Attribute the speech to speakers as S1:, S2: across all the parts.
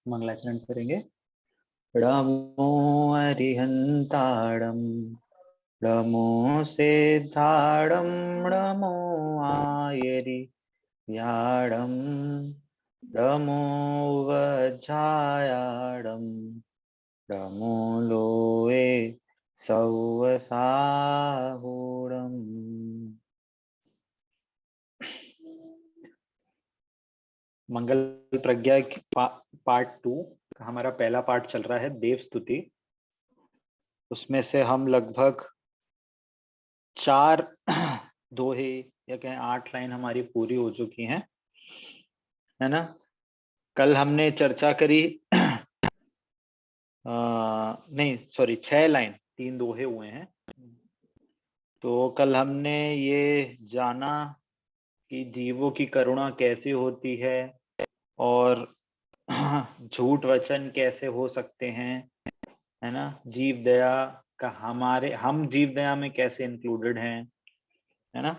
S1: मंगलाचरण करेंगे। नमो अरिहंताणं नमो सिद्धाणं नमो आयरि याणं नमो वज्रायाणं नमो लोए सौवसाहुणम्। मंगल प्रज्ञा की पार्ट 2 हमारा पहला पार्ट चल रहा है देव स्तुति। उसमें से हम लगभग 4 दोहे या कहें 8 लाइन हमारी पूरी हो चुकी हैं, है ना। कल हमने चर्चा करी नहीं सॉरी 6 लाइन, 3 दोहे हुए हैं। तो कल हमने ये जाना कि जीवों की करुणा कैसी होती है और झूठ वचन कैसे हो सकते हैं, है ना। जीव दया का हम जीव दया में कैसे इंक्लूडेड हैं, है ना।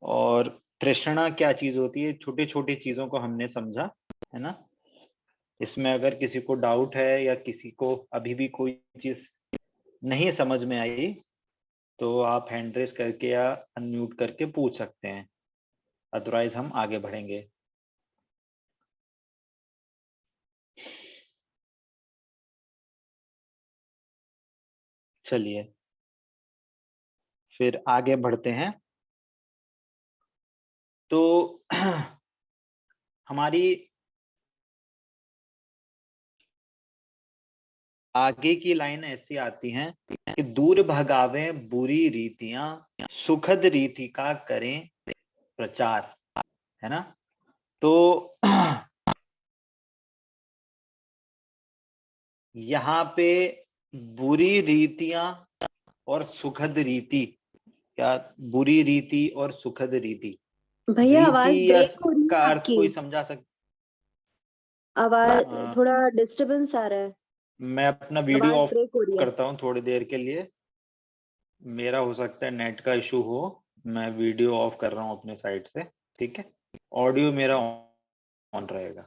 S1: और तृष्णा क्या चीज होती है, छोटी छोटी चीजों को हमने समझा, है ना। इसमें अगर किसी को डाउट है या किसी को अभी भी कोई चीज नहीं समझ में आई तो आप हैंड रेस करके या अनम्यूट करके पूछ सकते हैं, अदरवाइज हम आगे बढ़ेंगे। चलिए फिर आगे बढ़ते हैं। तो हमारी आगे की लाइन ऐसी आती हैं कि दूर भगावे बुरी रीतियां सुखद रीति का करें प्रचार, है ना। तो यहाँ पे बुरी रीतियां और सुखद रीति, क्या बुरी रीति और सुखद रीति,
S2: भैया आवाज
S1: रीति या
S2: ब्रेक हो रही
S1: का
S2: है
S1: अर्थ
S2: आपकी।
S1: कोई समझा
S2: आवाज
S1: सकता।
S2: थोड़ा डिस्टरबेंस आ रहा है।
S1: मैं अपना वीडियो
S2: आवाज
S1: ऑफ
S2: ब्रेक हो रही है।
S1: करता हूँ थोड़ी देर के लिए, मेरा हो सकता है नेट का इशू हो। मैं वीडियो ऑफ कर रहा हूँ अपने साइड से, ठीक है। ऑडियो मेरा ऑन रहेगा।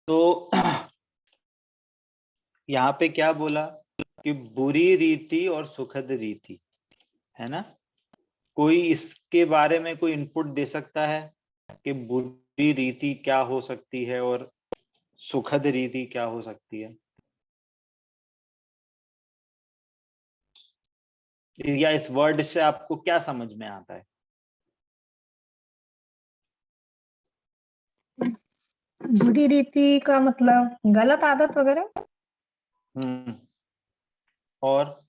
S1: तो यहाँ पे क्या बोला कि बुरी रीति और सुखद रीति, है ना। कोई इसके बारे में कोई इनपुट दे सकता है कि बुरी रीति क्या हो सकती है और सुखद रीति क्या हो सकती है, या इस वर्ड से आपको क्या समझ में आता है।
S3: बुरी रीति का मतलब गलत आदत वगैरह।
S1: और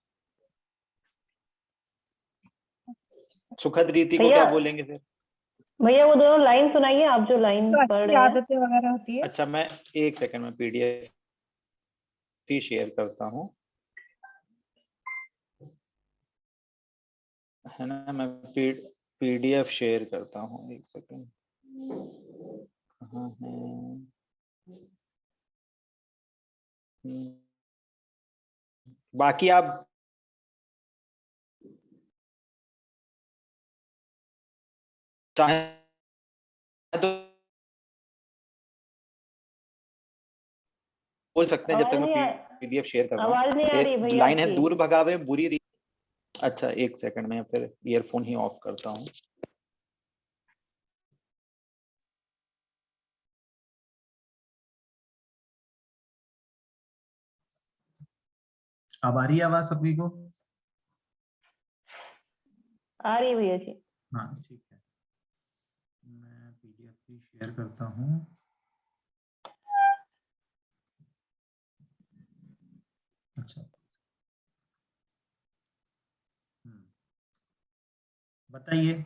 S1: सुखद रीति को क्या बोलेंगे फिर।
S4: भैया वो दोनों लाइन सुनाइए, आप जो लाइन
S3: तो
S4: पढ़
S3: अच्छी
S4: रहे हैं।
S3: आदतें वगैरह होती है।
S1: अच्छा मैं एक सेकंड में पीडीएफ भी शेयर करता हूँ, है ना। मैं पीडीएफ शेयर करता हूँ, एक सेकंड। कहाँ है। बाकी आप चाहे तो बोल सकते हैं जब तक मैं पीडीएफ शेयर कर रहा हूँ।
S4: आवाज नहीं आ रही भैया
S1: लाइन है
S4: आपकी।
S1: दूर भगावे बुरी रीति। अच्छा एक सेकंड में फिर ईयरफोन ही ऑफ करता हूँ।
S5: अब आ रही है आवाज सभी को?
S4: आ रही है भैया जी।
S5: हाँ ठीक है, मैं पीडीएफ भी शेयर करता हूँ। अच्छा बताइए,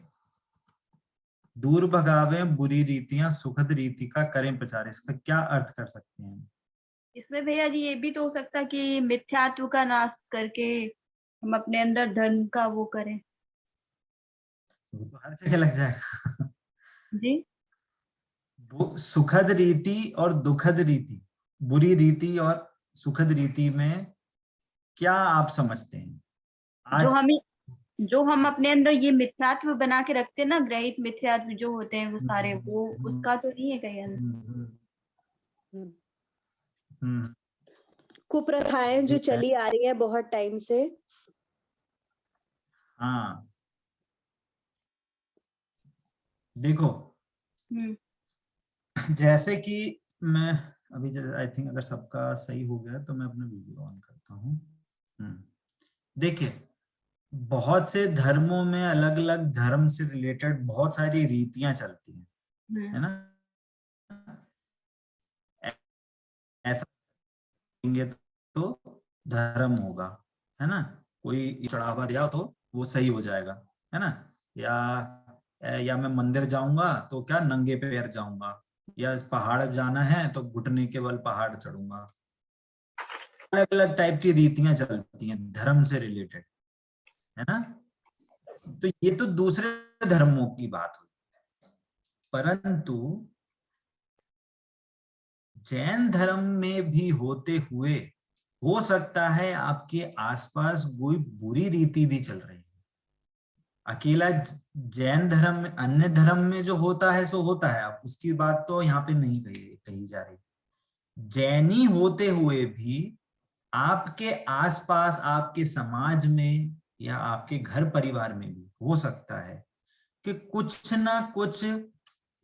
S5: दूर भगावे बुरी रीतियां सुखद रीति का करें प्रचार, इसका क्या अर्थ कर सकते हैं?
S6: इसमें भैया जी ये भी तो हो सकता है कि मिथ्यात्व का नाश करके हम अपने अंदर धर्म का वो करें।
S5: तो हर जगह लग जाएगा।
S6: जी
S5: सुखद रीति और दुखद रीति, बुरी रीति और सुखद रीति में क्या आप समझते हैं?
S6: जो
S5: आज
S6: हमें जो हम अपने अंदर ये मिथ्यात्व बना के रखते हैं ना, ग्रहित मिथ्यात्व जो होते हैं वो सारे, वो उसका तो नहीं है कहीं अंदर।
S2: कुप्रथाएं जो चली आ रही है बहुत टाइम से।
S5: हाँ देखो, जैसे कि मैं अभी आई थिंक अगर सबका सही हो गया तो मैं अपना वीडियो ऑन करता हूँ। देखिए, बहुत से धर्मों में अलग अलग धर्म से रिलेटेड बहुत सारी रीतियां चलती हैं, है ना। ऐसा करेंगे तो धर्म होगा, है ना। कोई चढ़ावा दिया तो वो सही हो जाएगा, है ना। या मैं मंदिर जाऊंगा तो क्या नंगे पैर जाऊंगा, या पहाड़ जाना है तो घुटने के बल पहाड़ चढ़ूंगा। अलग अलग टाइप की रीतियां चलती हैं धर्म से रिलेटेड, है ना। तो ये तो दूसरे धर्मों की बात हुई, परंतु जैन धर्म में भी होते हुए हो सकता है आपके आसपास कोई बुरी रीति भी चल रही है। अकेला जैन धर्म में, अन्य धर्म में जो होता है सो होता है, अब उसकी बात तो यहाँ पे नहीं कही जा रही। जैनी होते हुए भी आपके आसपास, आपके समाज में या आपके घर परिवार में भी हो सकता है कि कुछ ना कुछ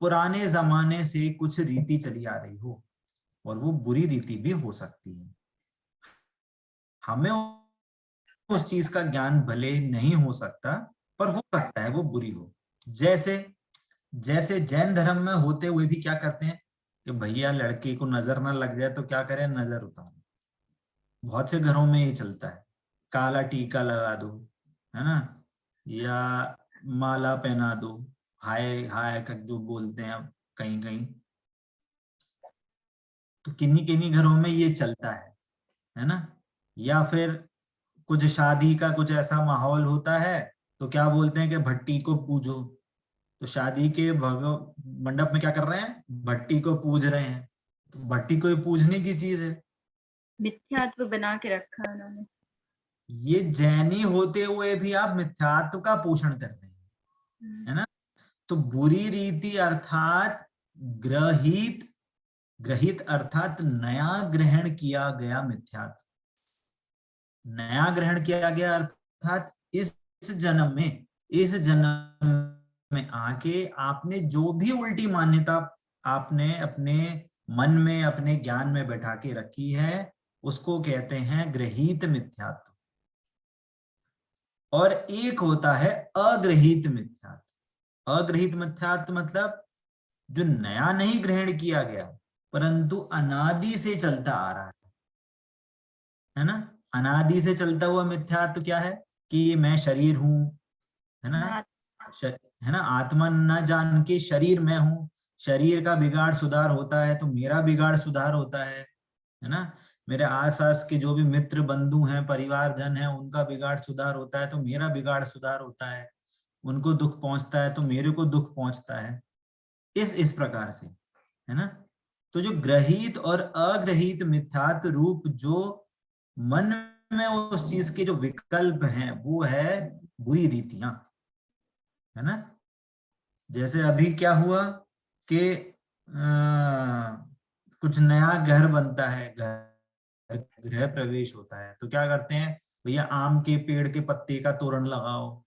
S5: पुराने जमाने से कुछ रीति चली आ रही हो, और वो बुरी रीति भी हो सकती है। हमें उस चीज का ज्ञान भले नहीं हो सकता, पर हो सकता है वो बुरी हो। जैसे जैन धर्म में होते हुए भी क्या करते हैं कि भैया लड़के को नजर ना लग जाए तो क्या करें, नजर उतारो। बहुत से घरों में ये चलता है, काला टीका लगा दो, है ना, या माला पहना दो, हाय हाय कर जो बोलते हैं अब कहीं कहीं, तो किन्हीं किन्हीं घरों में ये चलता है ना। या फिर कुछ शादी का कुछ ऐसा माहौल होता है तो क्या बोलते हैं कि भट्टी को पूजो, तो शादी के मंडप में क्या कर रहे हैं, भट्टी को पूज रहे हैं। तो भट्टी कोई पूजने की चीज है,
S6: मिथ्यात्व बना के रखा है उन्होंने।
S5: ये जैनी होते हुए भी आप मिथ्यात्व का पोषण कर रहे हैं, है ना। तो बुरी रीति अर्थात ग्रहित अर्थात नया ग्रहण किया गया मिथ्यात्व, नया ग्रहण किया गया अर्थात इस जन्म में आके आपने जो भी उल्टी मान्यता आपने अपने मन में, अपने ज्ञान में बैठा के रखी है, उसको कहते हैं ग्रहित मिथ्यात्व। और एक होता है अग्रहित मिथ्यात्व। अग्रहित मिथ्यात्व मतलब जो नया नहीं ग्रहण किया गया, परंतु अनादि से चलता आ रहा है ना। अनादि से चलता हुआ मिथ्यात्व क्या है कि मैं शरीर हूं, है ना, है ना। आत्मा न जान के शरीर मैं हूं, शरीर का बिगाड़ सुधार होता है तो मेरा बिगाड़ सुधार होता है ना। मेरे आसपास के जो भी मित्र बंधु हैं, परिवार जन हैं, उनका बिगाड़ सुधार होता है तो मेरा बिगाड़ सुधार होता है। उनको दुख पहुंचता है तो मेरे को दुख पहुंचता है, इस प्रकार से, है ना। तो जो ग्रहित और अग्रहित मिथ्यात्व रूप जो मन में उस चीज के जो विकल्प हैं वो है बुरी रीतियां, है ना। जैसे अभी क्या हुआ कि कुछ नया घर बनता है, गृह प्रवेश होता है, तो क्या करते हैं, भैया आम के पेड़ के पत्ते का तोरण लगाओ,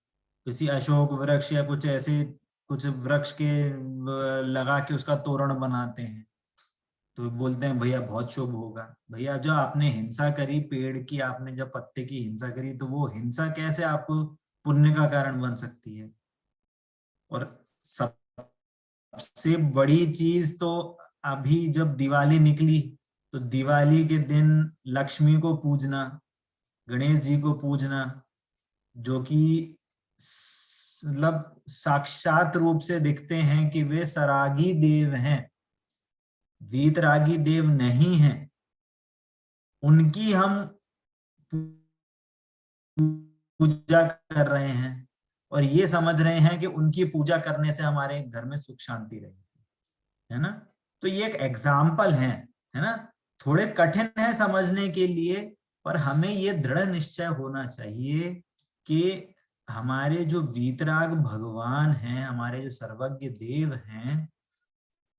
S5: किसी अशोक वृक्ष या कुछ ऐसे कुछ वृक्ष के लगा के उसका तोरण बनाते हैं, तो बोलते हैं भैया बहुत शुभ होगा। भैया जो आपने हिंसा करी पेड़ की, आपने जब पत्ते की हिंसा करी, तो वो हिंसा कैसे आपको पुण्य का कारण बन सकती है। और सबसे बड़ी चीज तो अभी जब दिवाली निकली, तो दिवाली के दिन लक्ष्मी को पूजना, गणेश जी को पूजना, जो कि मतलब साक्षात रूप से दिखते हैं कि वे सरागी देव हैं, वीतरागी देव नहीं हैं, उनकी हम पूजा कर रहे हैं और ये समझ रहे हैं कि उनकी पूजा करने से हमारे घर में सुख शांति रहेगी, है ना। तो ये एक एग्जाम्पल है ना। थोड़े कठिन है समझने के लिए, पर हमें ये दृढ़ निश्चय होना चाहिए कि हमारे जो वीतराग भगवान हैं, हमारे जो सर्वज्ञ देव हैं,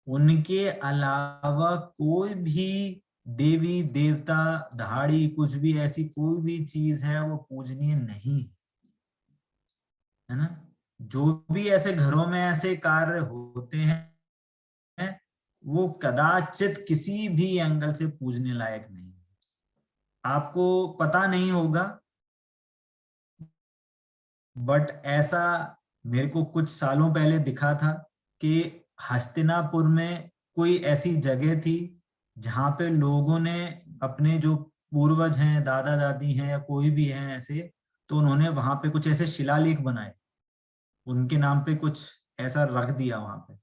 S5: उनके अलावा कोई भी देवी देवता दहाड़ी कुछ भी ऐसी कोई भी चीज है वो पूजनीय नहीं है ना। जो भी ऐसे घरों में ऐसे कार्य होते हैं वो कदाचित किसी भी एंगल से पूजने लायक नहीं। आपको पता नहीं होगा बट ऐसा मेरे को कुछ सालों पहले दिखा था कि हस्तिनापुर में कोई ऐसी जगह थी जहां पे लोगों ने अपने जो पूर्वज हैं, दादा दादी हैं या कोई भी हैं ऐसे, तो उन्होंने वहां पे कुछ ऐसे शिलालेख बनाए, उनके नाम पे कुछ ऐसा रख दिया वहां पे,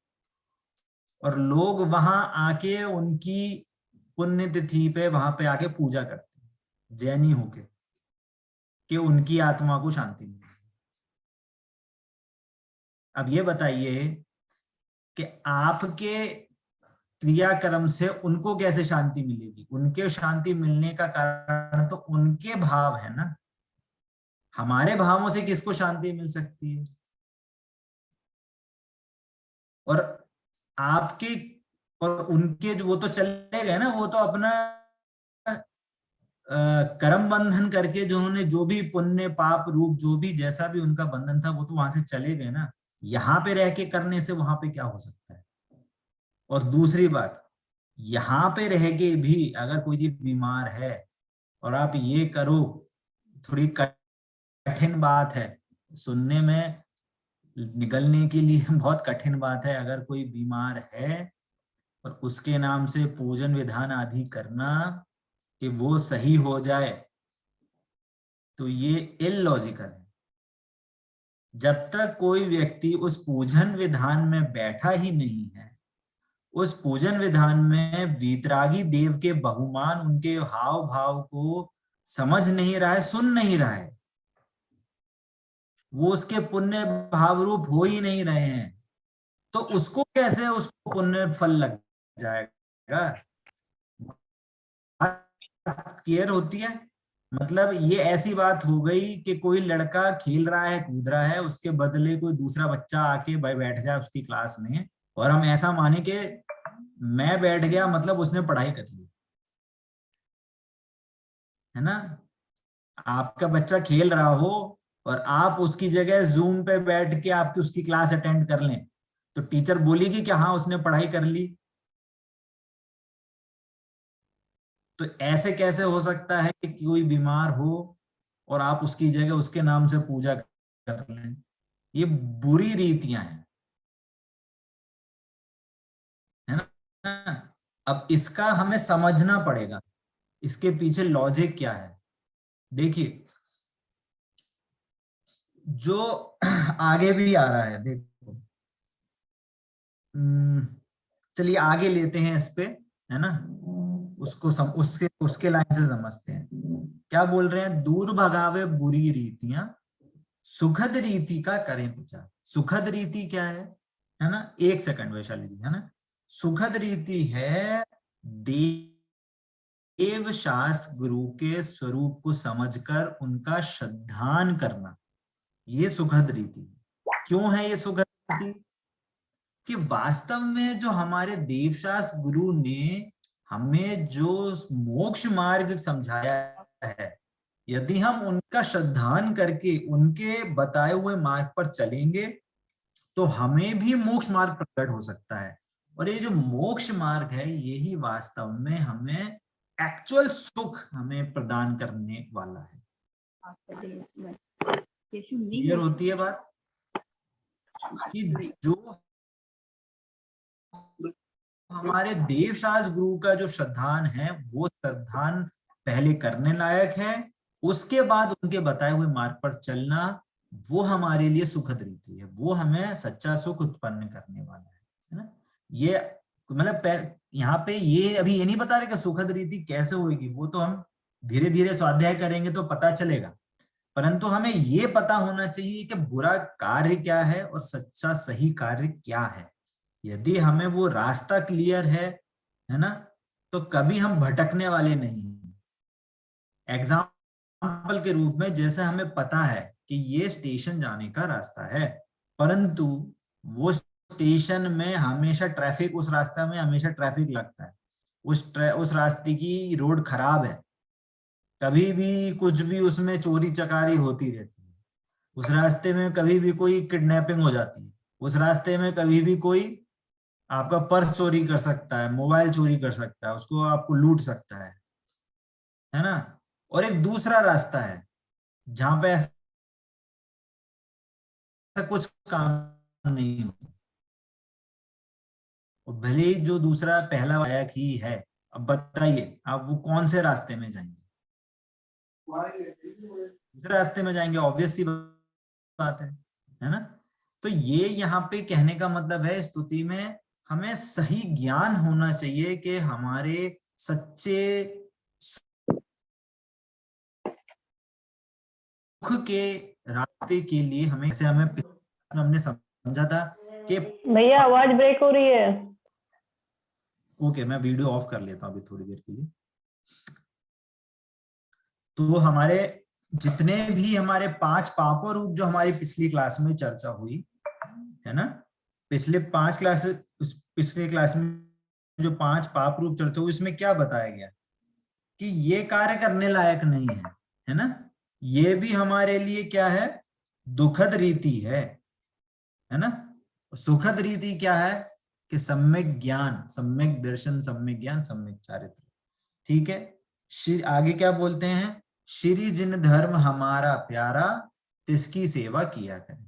S5: और लोग वहां आके उनकी पुण्यतिथि पे वहां पे आके पूजा करते हैं जैनी होके, कि उनकी आत्मा को शांति मिले। अब ये बताइए कि आपके क्रियाक्रम से उनको कैसे शांति मिलेगी? उनके शांति मिलने का कारण तो उनके भाव है ना। हमारे भावों से किसको शांति मिल सकती है? और आपके और उनके जो वो तो चले गए ना, वो तो अपना कर्म बंधन करके जो उन्होंने जो भी पुण्य पाप रूप जो भी जैसा भी उनका बंधन था वो तो वहां से चले गए ना। यहाँ पे रह के करने से वहां पे क्या हो सकता है? और दूसरी बात, यहाँ पे रह के भी अगर कोई चीज बीमार है और आप ये करो, थोड़ी कठिन बात है सुनने में, निगलने के लिए बहुत कठिन बात है। अगर कोई बीमार है और उसके नाम से पूजन विधान आदि करना कि वो सही हो जाए, तो ये इलॉजिकल है। जब तक कोई व्यक्ति उस पूजन विधान में बैठा ही नहीं है, उस पूजन विधान में वीतरागी देव के बहुमान उनके हाव भाव को समझ नहीं रहा है, सुन नहीं रहा है, वो उसके पुण्य भाव रूप हो ही नहीं रहे हैं, तो उसको कैसे उसको पुण्य फल लग जाएगा? क्लियर होती है? मतलब ये ऐसी बात हो गई कि कोई लड़का खेल रहा है, कूद रहा है, उसके बदले कोई दूसरा बच्चा आके बैठ जाए उसकी क्लास में, और हम ऐसा माने कि मैं बैठ गया मतलब उसने पढ़ाई कर ली, है ना। आपका बच्चा खेल रहा हो और आप उसकी जगह जूम पे बैठ के आपकी उसकी क्लास अटेंड कर लें, तो टीचर बोलेगी कि हाँ उसने पढ़ाई कर ली। तो ऐसे कैसे हो सकता है कि कोई बीमार हो और आप उसकी जगह उसके नाम से पूजा कर लें? ये बुरी रीतियां हैं, है ना। अब इसका हमें समझना पड़ेगा, इसके पीछे लॉजिक क्या है। देखिए जो आगे भी आ रहा है, देखो चलिए आगे लेते हैं इस पे, है ना, उसको उसके लाइन से समझते हैं। क्या बोल रहे हैं? दूर भगावे बुरी रीतियां, सुखद रीति का करें प्रचार। सुखद रीति क्या है ना? एक सेकंड वैशाली जी, है ना। सुखद रीति है देव शास्त्र गुरु के स्वरूप को समझकर उनका श्रद्धान करना, ये सुखद रीति। क्यों है ये सुखद रीति? कि वास्तव में जो हमारे देवशास्त्र गुरु ने हमें जो मोक्ष मार्ग समझाया है, यदि हम उनका श्रद्धान करके उनके बताए हुए मार्ग पर चलेंगे तो हमें भी मोक्ष मार्ग प्रकट हो सकता है। और ये जो मोक्ष मार्ग है यही वास्तव में हमें एक्चुअल सुख हमें प्रदान करने वाला है। क्लियर होती है बात? कि जो हमारे देवशास्त्र गुरु का जो श्रद्धान है वो श्रद्धान पहले करने लायक है, उसके बाद उनके बताए हुए मार्ग पर चलना वो हमारे लिए सुखद रीति है, वो हमें सच्चा सुख उत्पन्न करने वाला है ना। ये मतलब यहाँ पे ये अभी ये नहीं बता रहे कि सुखद रीति कैसे होगी, वो तो हम धीरे धीरे स्वाध्याय करेंगे तो पता चलेगा, परंतु हमें ये पता होना चाहिए कि बुरा कार्य क्या है और सच्चा सही कार्य क्या है। यदि हमें वो रास्ता क्लियर है ना, तो कभी हम भटकने वाले नहीं हैं। एग्जाम्पल के रूप में जैसे हमें पता है कि ये स्टेशन जाने का रास्ता है, परंतु वो स्टेशन में हमेशा ट्रैफिक, उस रास्ते में हमेशा ट्रैफिक लगता है, उस रास्ते की रोड खराब है, कभी भी कुछ भी उसमें चोरी चकारी होती रहती है, उस रास्ते में कभी भी कोई किडनैपिंग हो जाती है, उस रास्ते में कभी भी कोई आपका पर्स चोरी कर सकता है, मोबाइल चोरी कर सकता है, उसको आपको लूट सकता है ना। और एक दूसरा रास्ता है जहां पे ऐसा कुछ काम नहीं होता, और भले ही जो दूसरा पहला लायक ही है। अब बताइए आप वो कौन से रास्ते में जाएंगे? दूसरे रास्ते में जाएंगे, ऑब्वियस सी बात है ना। तो ये यहाँ पे कहने का मतलब है, स्तुति में हमें सही ज्ञान होना चाहिए कि हमारे सच्चे सुख के रास्ते के लिए हमें, जैसे हमने समझा था कि
S4: भैया आवाज ब्रेक हो रही है।
S5: ओके, मैं वीडियो ऑफ कर लेता हूँ अभी थोड़ी देर के लिए। तो हमारे जितने भी हमारे 5 पापों रूप जो हमारी पिछली क्लास में चर्चा हुई है ना, पिछले क्लास में जो 5 पाप रूप चर्चा हुई, इसमें क्या बताया गया कि ये कार्य करने लायक नहीं है ना। ये भी हमारे लिए क्या है, दुखद रीति है ना। सुखद रीति क्या है कि सम्यक ज्ञान, सम्यक दर्शन, सम्यक ज्ञान, सम्यक चारित्र। ठीक है, आगे क्या बोलते हैं, श्री जिन धर्म हमारा प्यारा तिसकी सेवा किया करें।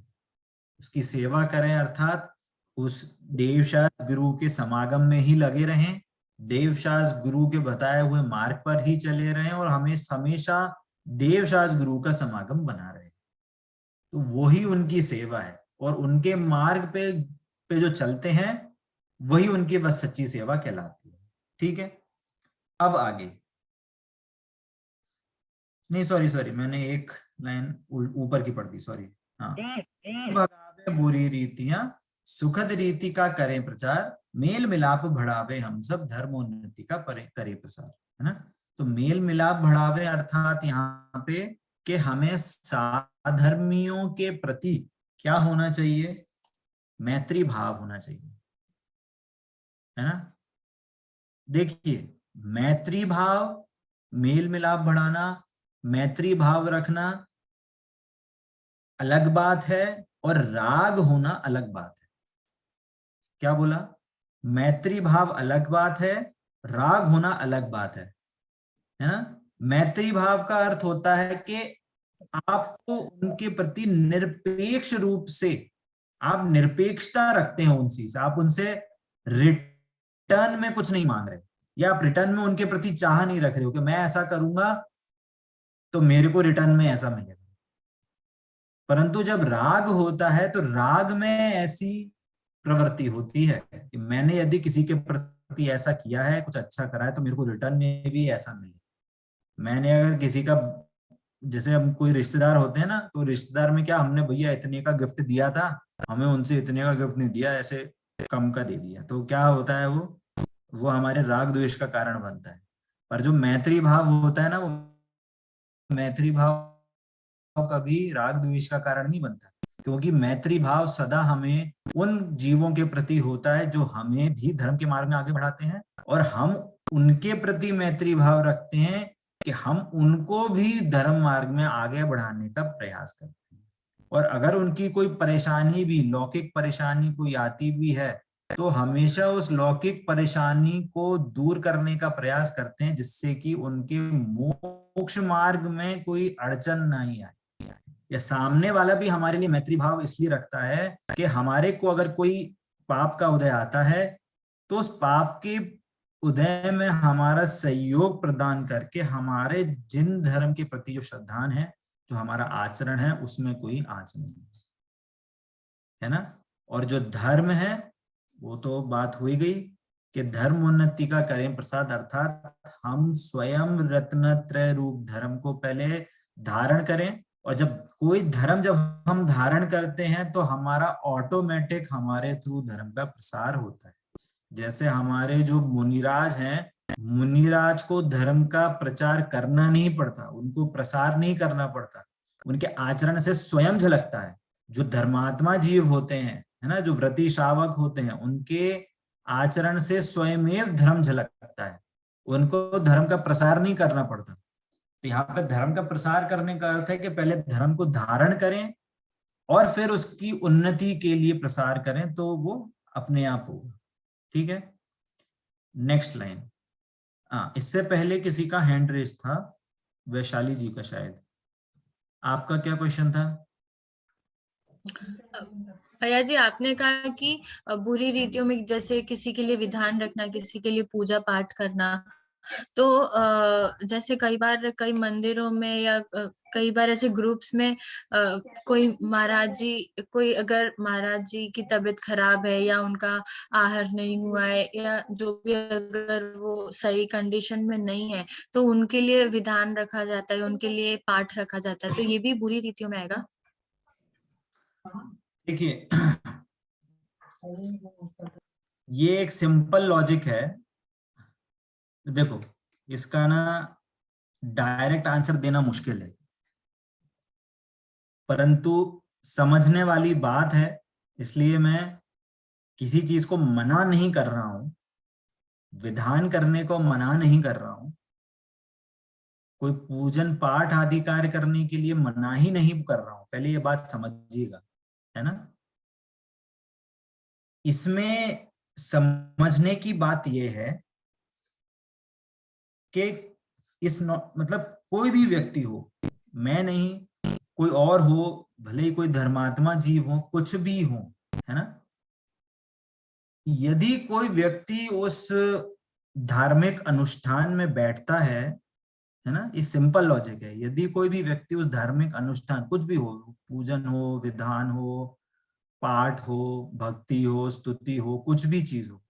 S5: उसकी सेवा करें अर्थात उस देवशास्त्र गुरु के समागम में ही लगे रहें, देवशास्त्र गुरु के बताए हुए मार्ग पर ही चले रहें, और हमें हमेशा देवशास्त्र गुरु का समागम बना रहे। तो वही उनकी सेवा है, और उनके मार्ग पे जो चलते हैं वही उनकी बस सच्ची सेवा कहलाती है। ठीक है, अब आगे, नहीं सॉरी मैंने एक लाइन ऊपर की पढ़ दी, सॉरी। हाँ, भगावे बुरी रीतियां सुखद रीति का करें प्रचार, मेल मिलाप बढ़ावे हम सब धर्मोन्नति का करे प्रसार, है ना। तो मेल मिलाप बढ़ावे अर्थात यहाँ पे कि हमें साधर्मियों के प्रति क्या होना चाहिए, मैत्री भाव होना चाहिए, है ना। देखिए, मैत्री भाव, मेल मिलाप बढ़ाना, मैत्री भाव रखना अलग बात है, और राग होना अलग बात है। क्या बोला, मैत्री भाव अलग बात है, राग होना अलग बात है ना। मैत्री भाव का अर्थ होता है कि आपको उनके प्रति निरपेक्ष रूप से, आप निरपेक्षता रखते हैं उनसे, आप उनसे रिटर्न में कुछ नहीं मांग रहे, या आप रिटर्न में उनके प्रति चाह नहीं रख रहे हो कि मैं ऐसा करूंगा तो मेरे को रिटर्न में ऐसा मिलेगा। परंतु जब राग होता है तो राग में ऐसी प्रवृत्ति होती है कि मैंने यदि किसी के प्रति ऐसा किया है, कुछ अच्छा करा है, तो मेरे को रिटर्न में भी ऐसा मिले। मैंने अगर किसी का, जैसे हम कोई रिश्तेदार होते हैं ना, तो रिश्तेदार में क्या, हमने भैया इतने का गिफ्ट दिया था, हमें उनसे इतने का गिफ्ट नहीं दिया, ऐसे कम का दे दिया, तो क्या होता है, वो हमारे राग द्वेष का कारण बनता है। पर जो मैत्री भाव होता है ना, वो मैत्री भाव कभी राग द्वेष का कारण नहीं बनता, क्योंकि मैत्री भाव सदा हमें उन जीवों के प्रति होता है जो हमें भी धर्म के मार्ग में आगे बढ़ाते हैं, और हम उनके प्रति मैत्री भाव रखते हैं कि हम उनको भी धर्म मार्ग में आगे बढ़ाने का प्रयास करते हैं। और अगर उनकी कोई परेशानी भी, लौकिक परेशानी कोई आती भी है, तो हमेशा उस लौकिक परेशानी को दूर करने का प्रयास करते हैं, जिससे कि उनके मोक्ष मार्ग में कोई अड़चन नहीं आए। या सामने वाला भी हमारे लिए मैत्री भाव इसलिए रखता है कि हमारे को अगर कोई पाप का उदय आता है, तो उस पाप के उदय में हमारा सहयोग प्रदान करके हमारे जिन धर्म के प्रति जो श्रद्धान है, जो हमारा आचरण है, उसमें कोई आँच नहीं है ना। और जो धर्म है वो तो बात हुई गई कि धर्म उन्नति का करें प्रसाद, अर्थात हम स्वयं रत्नत्रय रूप धर्म को पहले धारण करें, और जब कोई धर्म जब हम धारण करते हैं तो हमारा ऑटोमेटिक हमारे थ्रू धर्म का प्रसार होता है। जैसे हमारे जो मुनिराज हैं, मुनिराज को धर्म का प्रचार करना नहीं पड़ता, उनको प्रसार नहीं करना पड़ता, उनके आचरण से स्वयं झलकता है। जो धर्मात्मा जीव होते हैं, है ना, जो व्रती श्रावक होते हैं, उनके आचरण से स्वयमेव धर्म झलकता है, उनको धर्म का प्रसार नहीं करना पड़ता। तो यहाँ पे धर्म का प्रसार करने का अर्थ है कि पहले धर्म को धारण करें और फिर उसकी उन्नति के लिए प्रसार करें, तो वो अपने आप होगा। ठीक है, नेक्स्ट लाइन। इससे पहले किसी का हैंड रेस था, वैशाली जी का शायद। आपका क्या क्वेश्चन था?
S7: भैया जी, आपने कहा कि बुरी रीतियों में जैसे किसी के लिए विधान रखना, किसी के लिए पूजा पाठ करना, तो जैसे कई बार कई मंदिरों में या कई बार ऐसे ग्रुप्स में कोई महाराज जी, कोई अगर महाराज जी की तबीयत खराब है या उनका आहार नहीं हुआ है या जो भी, अगर वो सही कंडीशन में नहीं है, तो उनके लिए विधान रखा जाता है, उनके लिए पाठ रखा जाता है, तो ये भी बुरी रीतियों में आएगा?
S5: देखिए, ये एक सिंपल लॉजिक है। देखो, इसका ना डायरेक्ट आंसर देना मुश्किल है, परंतु समझने वाली बात है, इसलिए मैं किसी चीज को मना नहीं कर रहा हूं, विधान करने को मना नहीं कर रहा हूं, कोई पूजन पाठ आदि कार्य करने के लिए मना ही नहीं कर रहा हूं, पहले ये बात समझिएगा, है ना। इसमें समझने की बात यह है कि मतलब कोई भी व्यक्ति हो, मैं नहीं, कोई और हो, भले ही कोई धर्मात्मा जीव हो, कुछ भी हो, है ना, यदि कोई व्यक्ति उस धार्मिक अनुष्ठान में बैठता है ना, ये सिंपल लॉजिक है, यदि कोई भी व्यक्ति उस धार्मिक अनुष्ठान, कुछ भी हो, पूजन हो, विधान हो, पाठ हो, भक्ति हो, स्तुति हो, कुछ भी चीज हो,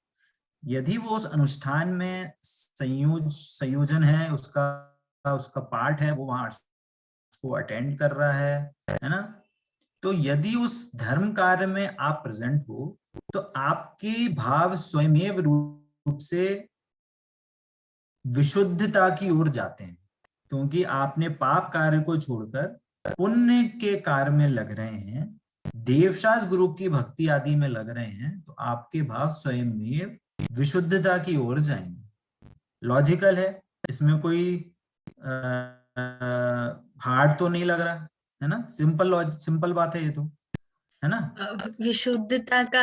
S5: यदि वो उस अनुष्ठान में संयोजन है, उसका पाठ है, वो वहां उसको अटेंड कर रहा है ना, तो यदि उस धर्म कार्य में आप प्रेजेंट हो, तो आपके भाव स्वयमेव रूप से विशुद्धता की ओर जाते हैं, क्योंकि आपने पाप कार्य को छोड़कर पुण्य के कार्य में लग रहे हैं, देवशास्त्र गुरु की भक्ति आदि में लग रहे हैं, तो आपके भाव स्वयमेव विशुद्धता की ओर जाएंगे। लॉजिकल है, इसमें कोई हार्ड तो नहीं लग रहा, है ना, सिंपल बात है ये तो, है ना।
S7: विशुद्धता का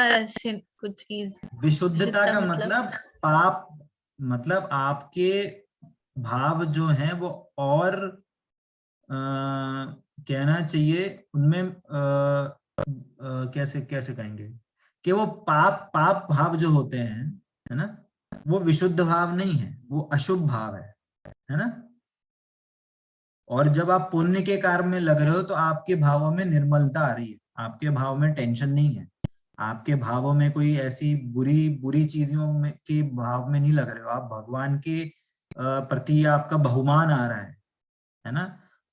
S7: कुछ चीज,
S5: विशुद्धता का मतलब पाप, मतलब आपके भाव जो हैं वो और कहना चाहिए उनमें कैसे कहेंगे कि वो पाप भाव जो होते हैं, है ना, वो विशुद्ध भाव नहीं है, वो अशुभ भाव है ना। और जब आप पुण्य के कार्य में लग रहे हो तो आपके भावों में निर्मलता आ रही है, आपके भाव में टेंशन नहीं है, आपके भावों में कोई ऐसी बुरी चीजों में के भाव में नहीं लग रहे हो, आप भगवान के प्रति आपका बहुमान आ रहा है ना,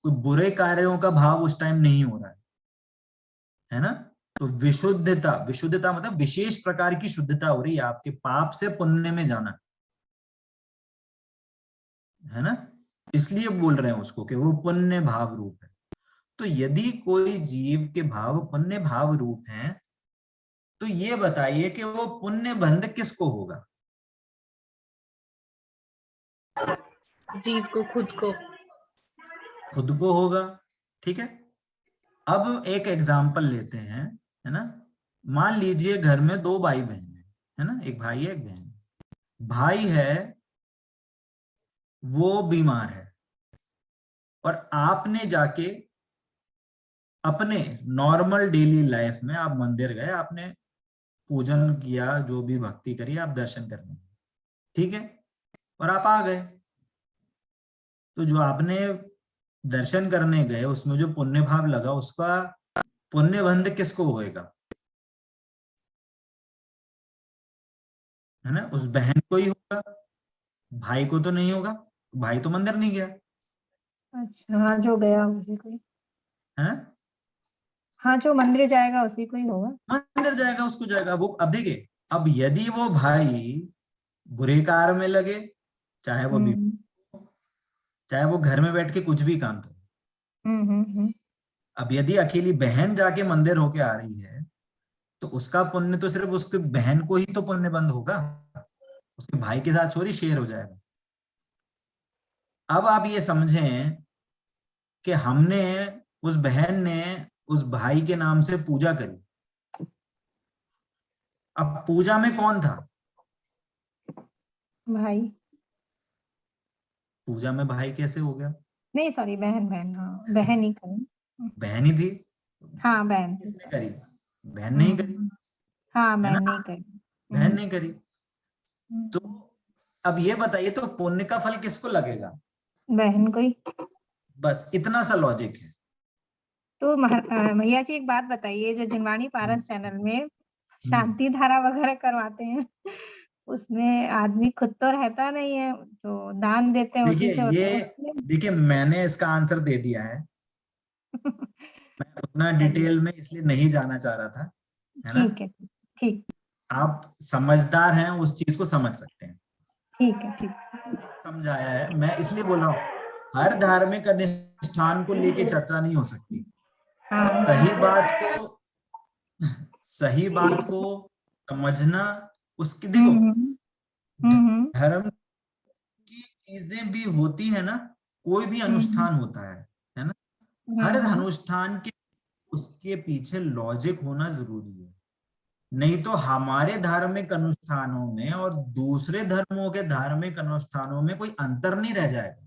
S5: कोई बुरे कार्यों का भाव उस टाइम नहीं हो रहा है ना। तो विशुद्धता मतलब विशेष प्रकार की शुद्धता हो रही है, आपके पाप से पुण्य में जाना, है ना, इसलिए बोल रहे हैं उसको कि वो पुण्य भाव रूप है। तो यदि कोई जीव के भाव पुण्य भाव रूप हैं, तो ये बताइए कि वो पुण्य बंध किसको होगा?
S7: जीव को, खुद को
S5: होगा। ठीक है, अब एक एग्जाम्पल लेते हैं, है ना। मान लीजिए घर में दो भाई बहन है ना, एक भाई है एक बहन। भाई है वो बीमार है और आपने जाके अपने नॉर्मल डेली लाइफ में आप मंदिर गए, आपने पूजन किया, जो भी भक्ति करी, आप दर्शन करने, ठीक है, और आप आ गए। तो जो आपने दर्शन करने गए उसमें जो पुण्य भाव लगा, उसका पुण्य बंध किसको होएगा? है ना, उस बहन को ही होगा, भाई को तो नहीं होगा, भाई तो मंदिर नहीं गया।
S3: अच्छा, हाँ, जो गया उसी को ही,
S5: है ना,
S3: हाँ, जो मंदिर जाएगा उसी को ही होगा,
S5: मंदिर जाएगा उसको जाएगा वो। अब देखिए, अब यदि वो भाई बुरे कार्य में लगे, चाहे वो चाहे वो घर में बैठ के कुछ भी काम करे, अब यदि अकेली बहन जाके मंदिर होके आ रही है तो उसका पुण्य तो सिर्फ उसके बहन को ही तो पुण्य बंद होगा, उसके भाई के साथ थोड़ी शेयर हो जाएगा। अब आप ये समझें कि हमने, उस बहन ने उस भाई के नाम से पूजा करी। अब पूजा में कौन था?
S3: भाई।
S5: पूजा में भाई कैसे हो गया?
S3: नहीं सॉरी, बहन बहन, हाँ बहन ही करी।
S5: बहन ही थी।
S3: हाँ बहन।
S5: किसने करी? बहन नहीं करी,
S3: हाँ
S5: है
S3: बहन
S5: ना?
S3: नहीं करी।
S5: बहन नहीं करी। तो अब ये बताइए, तो पुण्य का फल किसको लगेगा?
S3: बहन को ही।
S5: बस इतना सा लॉजिक है।
S3: तो भैया जी एक बात बताइए, जो जिनवाणी पारस चैनल में शांति धारा वगैरह करवाते हैं, उसमें आदमी खुद तो रहता नहीं है, तो दान देते हैं उसी से होता है।
S5: देखिए मैंने इसका आंसर दे दिया है। मैं उतना डिटेल में इसलिए नहीं जाना चाह रहा था, है ना?
S3: ठीक है, ठीक।
S5: आप समझदार हैं, उस चीज को समझ सकते हैं।
S3: ठीक है, ठीक।
S5: समझाया है, मैं इसलिए बोल रहा हूँ हर धार्मिक अनुष्ठान को लेके चर्चा नहीं हो सकती।
S3: हाँ।
S5: सही बात को समझना, उसकी देखो धर्म की चीजें भी होती है ना, कोई भी अनुष्ठान होता है ना? हर अनुष्ठान के उसके पीछे लॉजिक होना जरूरी है, नहीं तो हमारे धार्मिक अनुष्ठानों में और दूसरे धर्मों के धार्मिक अनुष्ठानों में कोई अंतर नहीं रह जाएगा।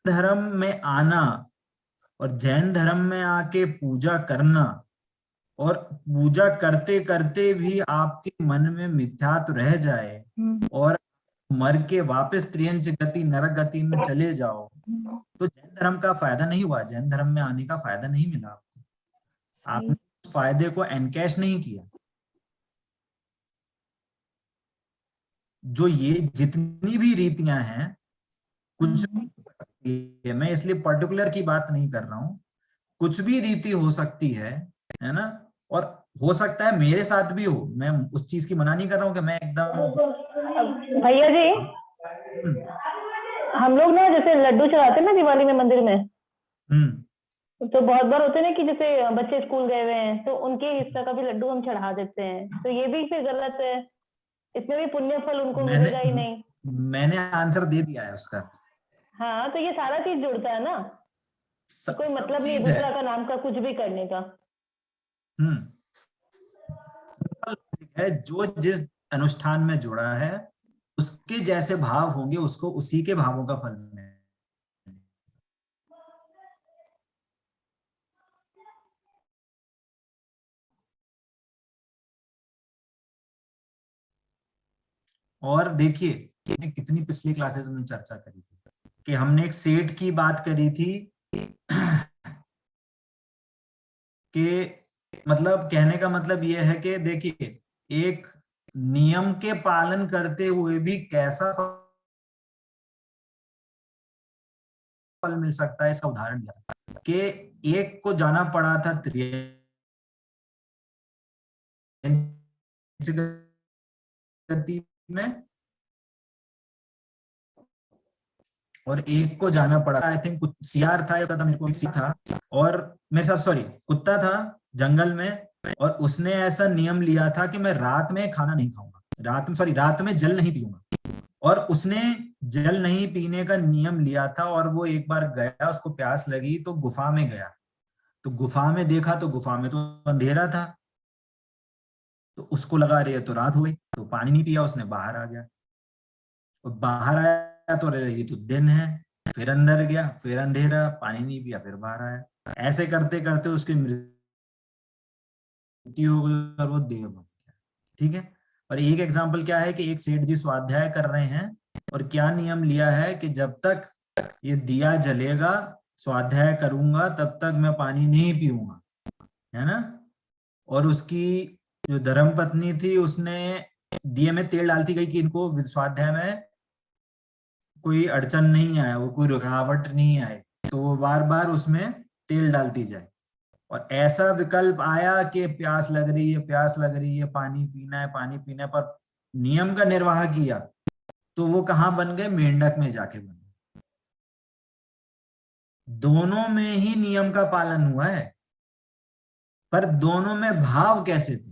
S5: धर्म में आना और जैन धर्म में आके पूजा करना, और पूजा करते करते भी आपके मन में मिथ्यात्व रह जाए और मर के वापस त्रियंच गति नरक गति में चले जाओ, तो जैन धर्म का फायदा नहीं हुआ, जैन धर्म में आने का फायदा नहीं मिला आपको, आपने उस फायदे को एनकैश नहीं किया। जो ये जितनी भी रीतियां हैं, कुछ मैं इसलिए पर्टिकुलर की बात नहीं कर रहा हूं, कुछ भी रीति हो सकती है ना? और हो सकता है मेरे साथ भी हो, मैं उस चीज की मना नहीं कर रहा हूं कि मैं एकदम।
S4: भैया जी हम लोग ना जैसे लड्डू चढ़ाते हैं ना दिवाली में मंदिर में, तो बहुत बार होते हैं ना कि जैसे बच्चे स्कूल गए हुए हैं तो उनके हिस्सा का भी लड्डू हम चढ़ा देते हैं, तो ये भी फिर गलत है, इसमें भी पुण्य फल उनको मिलेगा ही नहीं।
S5: मैंने आंसर दे दिया है उसका।
S4: हाँ तो ये सारा चीज जुड़ता है ना, कोई मतलब नहीं दूसरा का नाम का कुछ भी करने का।
S5: है जो जिस अनुष्ठान में जुड़ा है उसके जैसे भाव होंगे, उसको उसी के भावों का फल मिलेगा। और देखिए कितनी पिछली क्लासेस में चर्चा करी थी कि हमने एक सेठ की बात करी थी कि मतलब कहने का मतलब यह है कि देखिए एक नियम के पालन करते हुए भी कैसा फल मिल सकता है, इसका उदाहरण दिया कि एक को जाना पड़ा था में और एक को जाना पड़ा, आई थिंक सियार था या मेरे को था, और मेरे साथ सॉरी कुत्ता था जंगल में, और उसने ऐसा नियम लिया था कि मैं रात में खाना नहीं खाऊंगा, रात में जल नहीं पीऊंगा, और उसने जल नहीं पीने का नियम लिया था। और वो एक बार गया, उसको प्यास लगी तो गुफा में गया, तो गुफा में देखा तो गुफा में तो अंधेरा था, तो उसको लगा रही है तो रात हो गई, तो पानी नहीं पिया उसने, बाहर आ गया, और बाहर आया तो ये तो दिन है, फिर अंदर गया, फिर अंधेरा, पानी नहीं पिया, फिर बाहर आया, ऐसे करते करते उसकी मृत्यु हो गई और वो देव बन गया। ठीक है। और एक एग्जाम्पल क्या है कि एक सेठ जी स्वाध्याय कर रहे हैं और क्या नियम लिया है कि जब तक ये दिया जलेगा, स्वाध्याय करूंगा, तब तक मैं पानी नहीं पीऊंगा, है ना? और उसकी जो धर्मपत्नी थी उसने दिए में तेल डालती गई कि इनको स्वाध्याय में कोई अड़चन नहीं आए, वो कोई रुकावट नहीं आए, तो वो बार बार उसमें तेल डालती जाए। और ऐसा विकल्प आया कि प्यास लग रही है, प्यास लग रही है, पानी पीना है, पानी पीना है, पर नियम का निर्वाह किया तो वो कहाँ बन गए? मेंढक में जाके बन गए। दोनों में ही नियम का पालन हुआ है, पर दोनों में भाव कैसे थे?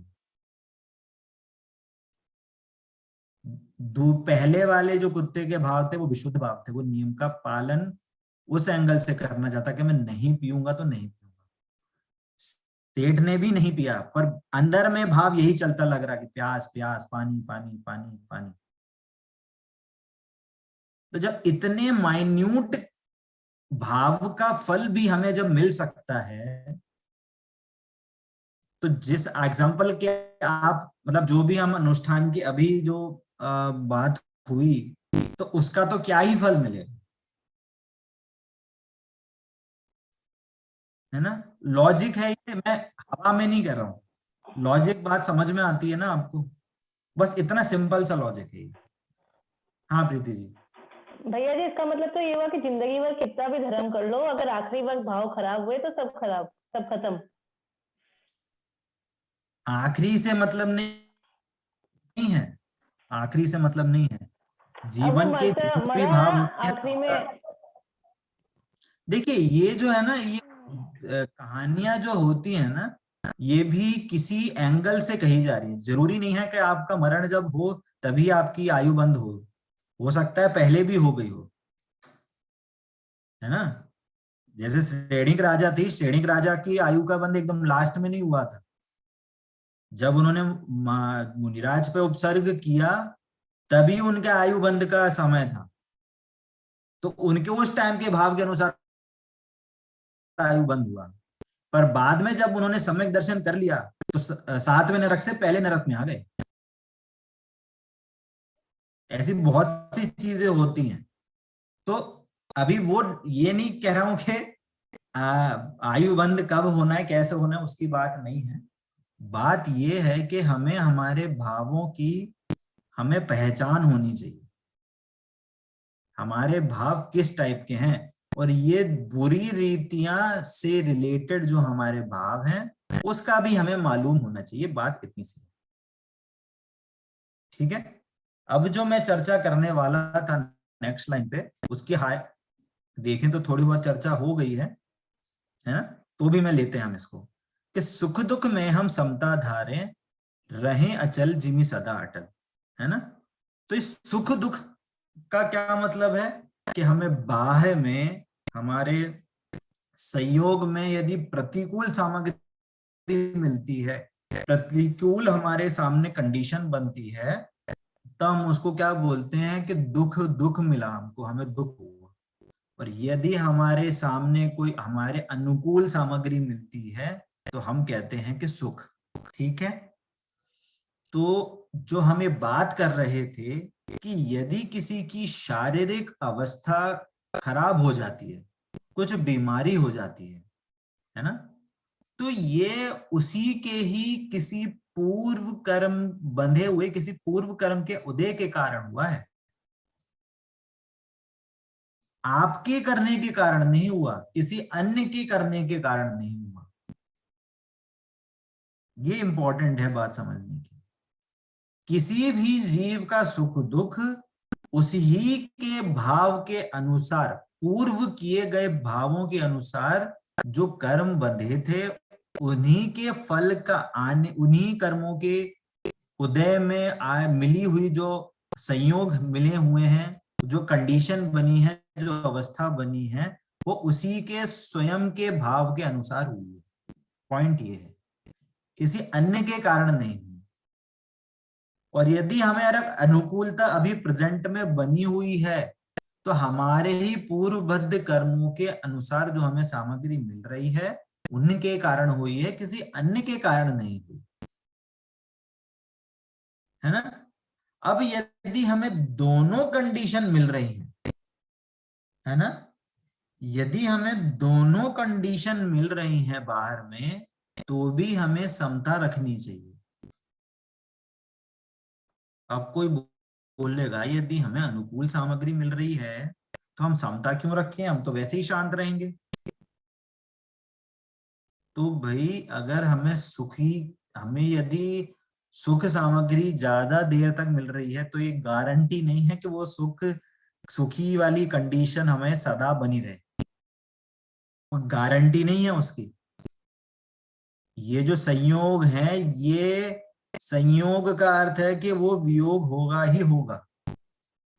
S5: पहले वाले जो कुत्ते के भाव थे वो विशुद्ध भाव थे, वो नियम का पालन उस एंगल से करना चाहता कि मैं नहीं पीऊंगा तो नहीं पीऊंगा। सेठ ने भी नहीं पिया, पर अंदर में भाव यही चलता लग रहा कि प्यास प्यास, पानी पानी पानी पानी। तो जब इतने माइन्यूट भाव का फल भी हमें जब मिल सकता है, तो जिस एग्जाम्पल के आप मतलब जो भी हम अनुष्ठान की अभी जो बात हुई, तो उसका तो क्या ही फल मिलेगा, है ना। लॉजिक है ये, मैं हवा में नहीं कर रहा हूं, लॉजिक बात समझ में आती है ना आपको, बस इतना सिंपल सा लॉजिक है ये। हाँ प्रीति जी।
S4: भैया जी, इसका मतलब तो ये हुआ कि जिंदगी भर कितना भी धर्म कर लो, अगर आखिरी वक्त भाव खराब हुए तो सब खराब, सब खत्म।
S5: आखिरी से मतलब नहीं है, आखिरी से मतलब नहीं है, जीवन के जितने भी भाव होते हैं
S4: आखिरी में।
S5: देखिए ये जो है ना, ये कहानियां जो होती है ना, ये भी किसी एंगल से कही जा रही है। जरूरी नहीं है कि आपका मरण जब हो तभी आपकी आयु बंद हो सकता है पहले भी हो गई हो, है ना। जैसे श्रेणिक राजा थी, श्रेणिक राजा की आयु का बंद एकदम लास्ट में नहीं हुआ था, जब उन्होंने मुनिराज पे उपसर्ग किया तभी उनके आयु बंद का समय था, तो उनके उस टाइम के भाव के अनुसार आयु बंद हुआ। पर बाद में जब उन्होंने सम्यक दर्शन कर लिया तो 7वें नरक से पहले नरक में आ गए। ऐसी बहुत सी चीजें होती हैं। तो अभी वो ये नहीं कह रहा हूं कि आयु बंद कब होना है, कैसे होना है, उसकी बात नहीं है। बात ये है कि हमें हमारे भावों की हमें पहचान होनी चाहिए, हमारे भाव किस टाइप के हैं, और ये बुरी रीतियां से रिलेटेड जो हमारे भाव हैं उसका भी हमें मालूम होना चाहिए। बात इतनी सी, ठीक है। अब जो मैं चर्चा करने वाला था नेक्स्ट लाइन पे, उसकी हाय देखें तो थोड़ी बहुत चर्चा हो गई है ना, तो भी मैं लेते हैं हम इसको कि सुख दुख में हम समता धारे, रहें अचल जिमि सदा अटल, है ना। तो इस सुख दुख का क्या मतलब है कि हमें बाह्य में हमारे संयोग में यदि प्रतिकूल सामग्री मिलती है, प्रतिकूल हमारे सामने कंडीशन बनती है, तो हम उसको क्या बोलते हैं कि दुख दुख मिला हमको, हमें दुख हुआ। और यदि हमारे सामने कोई हमारे अनुकूल सामग्री मिलती है तो हम कहते हैं कि सुख, ठीक है। तो जो हमें बात कर रहे थे कि यदि किसी की शारीरिक अवस्था खराब हो जाती है, कुछ बीमारी हो जाती है ना, तो ये उसी के ही किसी पूर्व कर्म बंधे हुए किसी पूर्व कर्म के उदय के कारण हुआ है, आपके करने के कारण नहीं हुआ, किसी अन्य के करने के कारण नहीं हुआ। ये इंपॉर्टेंट है बात समझने की। किसी भी जीव का सुख दुख उसी के भाव के अनुसार, पूर्व किए गए भावों के अनुसार जो कर्म बंधे थे उन्हीं के फल का आने, उन्हीं कर्मों के उदय में मिली हुई जो संयोग मिले हुए हैं, जो कंडीशन बनी है, जो अवस्था बनी है, वो उसी के स्वयं के भाव के अनुसार हुई है। पॉइंट ये है, किसी अन्य के कारण नहीं हुई। और यदि हमें अगर अनुकूलता अभी प्रेजेंट में बनी हुई है तो हमारे ही पूर्वबद्ध कर्मों के अनुसार जो हमें सामग्री मिल रही है उनके कारण हुई है, किसी अन्य के कारण नहीं हुई, है ना। अब यदि हमें दोनों कंडीशन मिल रही है ना, यदि हमें दोनों कंडीशन मिल रही हैं बाहर में, तो भी हमें समता रखनी चाहिए। अब कोई बोलेगा यदि हमें अनुकूल सामग्री मिल रही है तो हम समता क्यों रखें, हम तो वैसे ही शांत रहेंगे। तो भाई अगर हमें यदि सुख सामग्री ज्यादा देर तक मिल रही है तो ये गारंटी नहीं है कि वो सुखी वाली कंडीशन हमें सदा बनी रहे। और गारंटी नहीं है उसकी। ये जो संयोग है, ये संयोग का अर्थ है कि वो वियोग होगा ही होगा।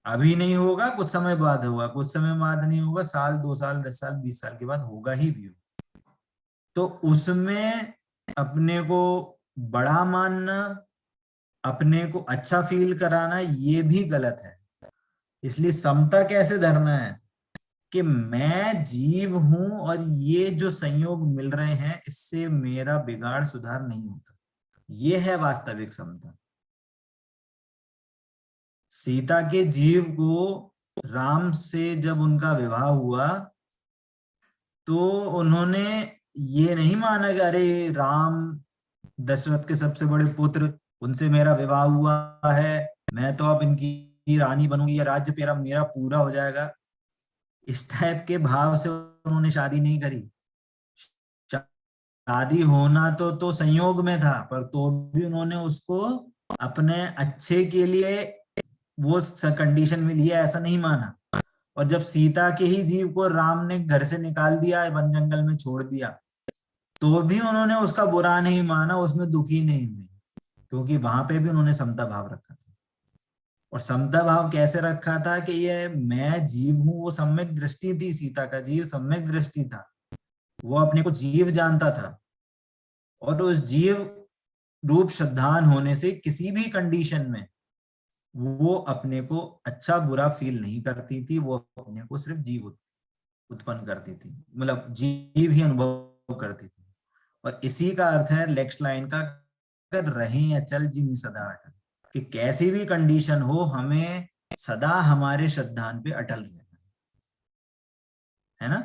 S5: अभी नहीं होगा, कुछ समय बाद होगा, कुछ समय बाद नहीं होगा, साल 2 साल 10 साल 20 साल के बाद होगा ही वियोग। तो उसमें अपने को बड़ा मानना, अपने को अच्छा फील कराना, ये भी गलत है। इसलिए समता कैसे धरना है कि मैं जीव हूं और ये जो संयोग मिल रहे हैं इससे मेरा बिगाड़ सुधार नहीं होता। ये है वास्तविक समता। सीता के जीव को राम से जब उनका विवाह हुआ तो उन्होंने ये नहीं माना कि अरे राम दशरथ के सबसे बड़े पुत्र, उनसे मेरा विवाह हुआ है, मैं तो अब इनकी रानी बनूंगी या राज्य मेरा मेरा पूरा हो जाएगा। इस टाइप के भाव से उन्होंने शादी नहीं करी। शादी होना तो संयोग में था, पर तो भी उन्होंने उसको अपने अच्छे के लिए वो कंडीशन में लिया, ऐसा नहीं माना। और जब सीता के ही जीव को राम ने घर से निकाल दिया, वन जंगल में छोड़ दिया, तो भी उन्होंने उसका बुरा नहीं माना, उसमें दुखी नहीं हुए, क्योंकि वहां पे भी उन्होंने समता भाव रखा था। और समता भाव कैसे रखा था कि ये मैं जीव हूं, वो सम्यक दृष्टि थी। सीता का जीव सम्यक दृष्टि था, वो अपने को जीव जानता था, और उस जीव रूप श्रद्धान होने से किसी भी कंडीशन में वो अपने को अच्छा बुरा फील नहीं करती थी। वो अपने को सिर्फ जीव उत्पन्न करती थी, मतलब जीव ही अनुभव करती थी। और इसी का अर्थ है नेक्स्ट लाइन का, कर रहे अचल जिम सदा अटल, कि कैसी भी कंडीशन हो हमें सदा हमारे श्रद्धान पे अटल रहना है ना।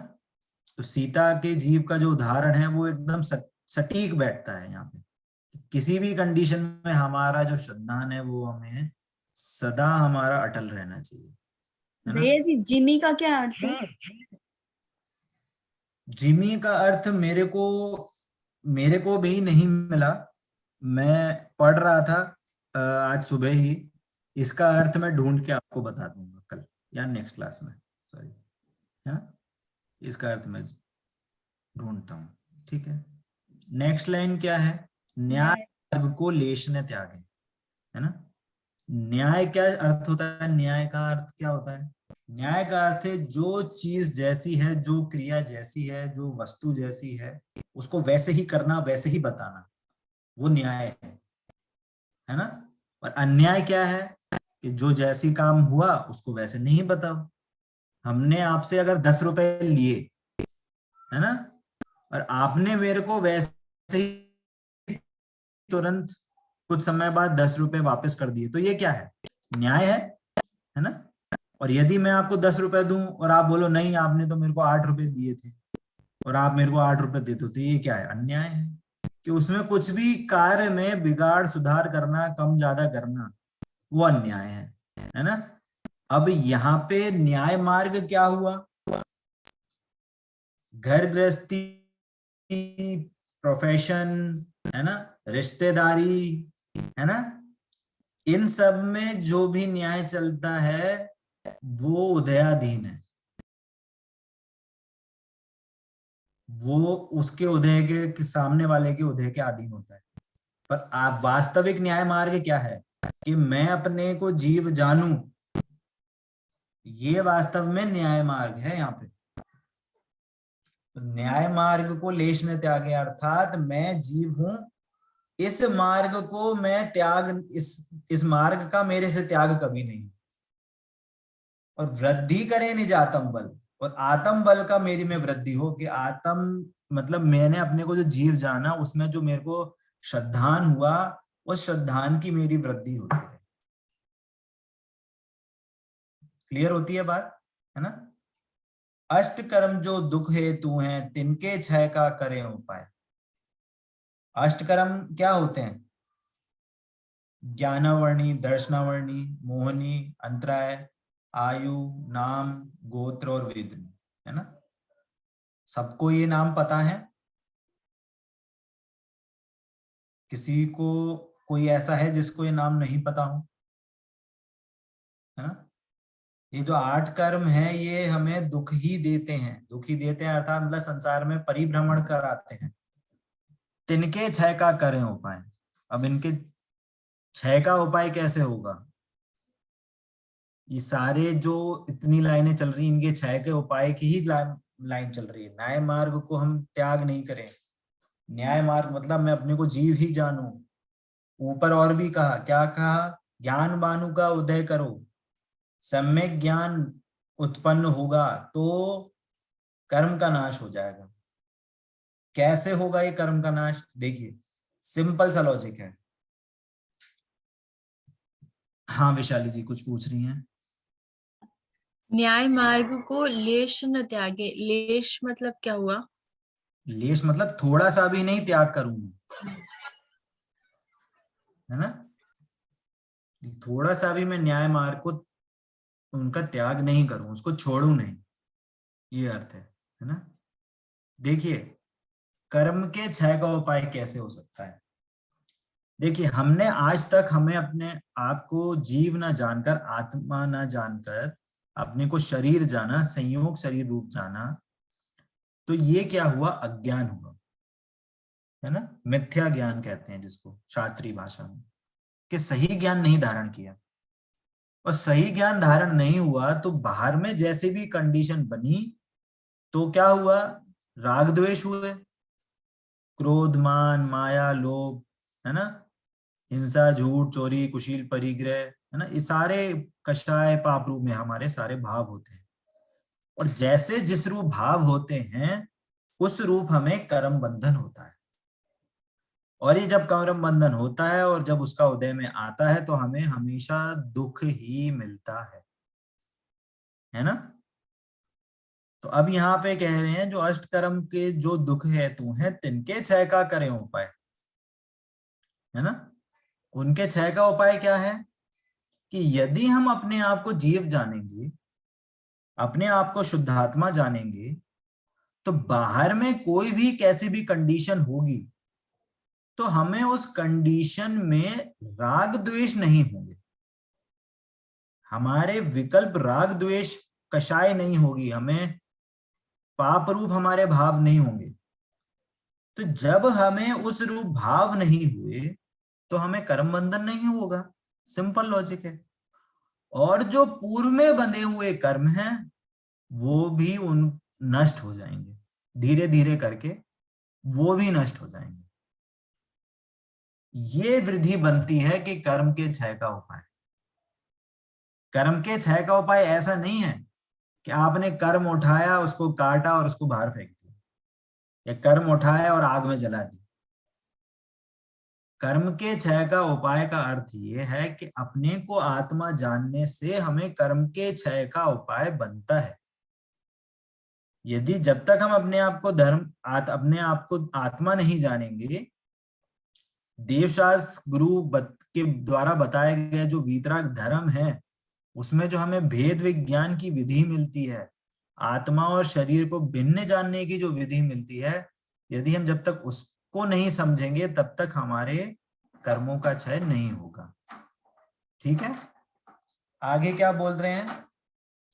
S5: तो सीता के जीव का जो उदाहरण है वो एकदम सटीक बैठता है यहाँ पे। किसी भी कंडीशन में हमारा जो श्रद्धान है वो हमें सदा हमारा अटल रहना चाहिए, है ना।
S6: भैया जी जिमी का क्या अर्थ है?
S5: जिमी का अर्थ मेरे को भी नहीं मिला। मैं पढ़ रहा था आज सुबह ही। इसका अर्थ मैं ढूंढ के आपको बता दूंगा कल या नेक्स्ट क्लास में, सॉरी, है ना। इसका अर्थ मैं ढूंढता हूँ, ठीक है। नेक्स्ट लाइन क्या है? न्याय मार्ग को लेश ने त्यागे, है ना। न्याय क्या अर्थ होता है? न्याय का अर्थ क्या होता है? न्याय का अर्थ है जो चीज जैसी है, जो क्रिया जैसी है, जो वस्तु जैसी है, उसको वैसे ही करना, वैसे ही बताना, वो न्याय है ना। और अन्याय क्या है? कि जो जैसी काम हुआ उसको वैसे नहीं बताओ। हमने आपसे अगर 10 रुपए लिए, है ना, और आपने मेरे को वैसे ही तुरंत कुछ समय बाद 10 रुपए वापस कर दिए, तो ये क्या है? न्याय है ना। और यदि मैं आपको 10 रुपए दूं और आप बोलो नहीं आपने तो मेरे को 8 रुपए दिए थे, और आप मेरे को 8 रुपए देते हो, तो ये क्या है? अन्याय है। कि उसमें कुछ भी कार्य में बिगाड़ सुधार करना, कम ज्यादा करना, वो अन्याय है ना। अब यहाँ पे न्याय मार्ग क्या हुआ? घर गृहस्थी, प्रोफेशन, है ना, रिश्तेदारी, है ना, इन सब में जो भी न्याय चलता है वो उदयाधीन है। वो उसके उदय के सामने वाले के उदय के अधीन होता है। पर आप वास्तविक न्याय मार्ग क्या है? कि मैं अपने को जीव जानूं, ये वास्तव में न्याय मार्ग है यहाँ पे। तो न्याय मार्ग को लेश ने त्यागे, अर्थात मैं जीव हूं, इस मार्ग को मैं त्याग, इस मार्ग का मेरे से त्याग कभी नहीं। और वृद्धि करे निज आत्म बल, और आत्म बल का मेरी में वृद्धि हो। कि आत्म मतलब मैंने अपने को जो जीव जाना, उसमें जो मेरे को श्रद्धान हुआ, उस श्रद्धान की मेरी वृद्धि होती है। क्लियर होती है बात, है ना। अष्ट कर्म जो दुख हेतु हैं, तिनके क्षय का करें उपाय। अष्ट कर्म क्या होते हैं? ज्ञानावर्णी, दर्शनावर्णी, मोहनी, अंतराय, आयु, नाम, गोत्र और वेदनी, है ना। सबको ये नाम पता है? किसी को कोई ऐसा है जिसको ये नाम नहीं पता हो? है ना। ये जो 8 कर्म है ये हमें दुख ही देते हैं, दुख ही देते हैं अर्थात मतलब संसार में परिभ्रमण कराते हैं। तिनके 6 का करें उपाय। अब इनके 6 का उपाय कैसे होगा? ये सारे जो इतनी लाइनें चल रही इनके 6 के उपाय की ही लाइन चल रही है। न्याय मार्ग को हम त्याग नहीं करें। न्याय मार्ग मतलब मैं अपने को जीव ही जानूं। ऊपर और भी कहा, क्या कहा? ज्ञान बानु का उदय करो, सम्यक ज्ञान उत्पन्न होगा तो कर्म का नाश हो जाएगा। कैसे होगा ये कर्म का नाश? देखिए सिंपल सा लॉजिक है। हाँ विशाली जी कुछ पूछ रही हैं।
S7: न्याय मार्ग को लेश न त्यागे। लेश मतलब क्या हुआ?
S5: लेश मतलब थोड़ा सा भी नहीं त्याग करूंगा, है ना? थोड़ा सा भी मैं न्याय मार्ग को उनका त्याग नहीं करूं, उसको छोड़ू नहीं, ये अर्थ है ना? देखिए कर्म के 6 का उपाय कैसे हो सकता है? देखिए हमने आज तक हमें अपने आप को जीव ना जानकर, आत्मा ना जानकर अपने को शरीर जाना, संयोग शरीर रूप जाना, तो ये क्या हुआ? अज्ञान हुआ, है ना? मिथ्या ज्ञान कहते हैं जिसको शास्त्रीय भाषा में, कि सही ज्ञान नहीं धारण किया। और सही ज्ञान धारण नहीं हुआ तो बाहर में जैसे भी कंडीशन बनी तो क्या हुआ? राग द्वेष हुए, क्रोध मान माया लोभ, है ना? हिंसा झूठ चोरी कुशील परिग्रह, है ना? ये सारे कषाय पाप रूप में हमारे सारे भाव होते हैं। और जैसे जिस रूप भाव होते हैं उस रूप हमें कर्म बंधन होता है। और ये जब कर्म बंधन होता है और जब उसका उदय में आता है तो हमें हमेशा दुख ही मिलता है ना? तो अब यहाँ पे कह रहे हैं जो अष्ट कर्म के जो दुख हेतु हैं तिनके 6 का करें उपाय, है ना? उनके 6 का उपाय क्या है? कि यदि हम अपने आप को जीव जानेंगे, अपने आप को शुद्धात्मा जानेंगे, तो बाहर में कोई भी कैसी भी कंडीशन होगी तो हमें उस कंडीशन में राग द्वेष नहीं होंगे, हमारे विकल्प राग द्वेष कषाय नहीं होगी, हमें पाप रूप हमारे भाव नहीं होंगे। तो जब हमें उस रूप भाव नहीं हुए तो हमें कर्म बंधन नहीं होगा। सिंपल लॉजिक है। और जो पूर्व में बंधे हुए कर्म हैं वो भी उन नष्ट हो जाएंगे, धीरे धीरे करके वो भी नष्ट हो जाएंगे। ये वृद्धि बनती है कि कर्म के 6 का उपाय। कर्म के 6 का उपाय ऐसा नहीं है कि आपने कर्म उठाया उसको काटा और उसको बाहर फेंक दिया, या कर्म उठाया और आग में जला दिया। कर्म के 6 का उपाय का अर्थ ये है कि अपने को आत्मा जानने से हमें कर्म के 6 का उपाय बनता है। यदि जब तक हम अपने आप को अपने आप को आत्मा नहीं जानेंगे, देवशास्त्र गुरु के द्वारा बताए गए जो वीतराग धर्म है उसमें जो हमें भेद विज्ञान की विधि मिलती है, आत्मा और शरीर को भिन्न जानने की जो विधि मिलती है, यदि हम जब तक उसको नहीं समझेंगे तब तक हमारे कर्मों का क्षय नहीं होगा। ठीक है, आगे क्या बोल रहे हैं?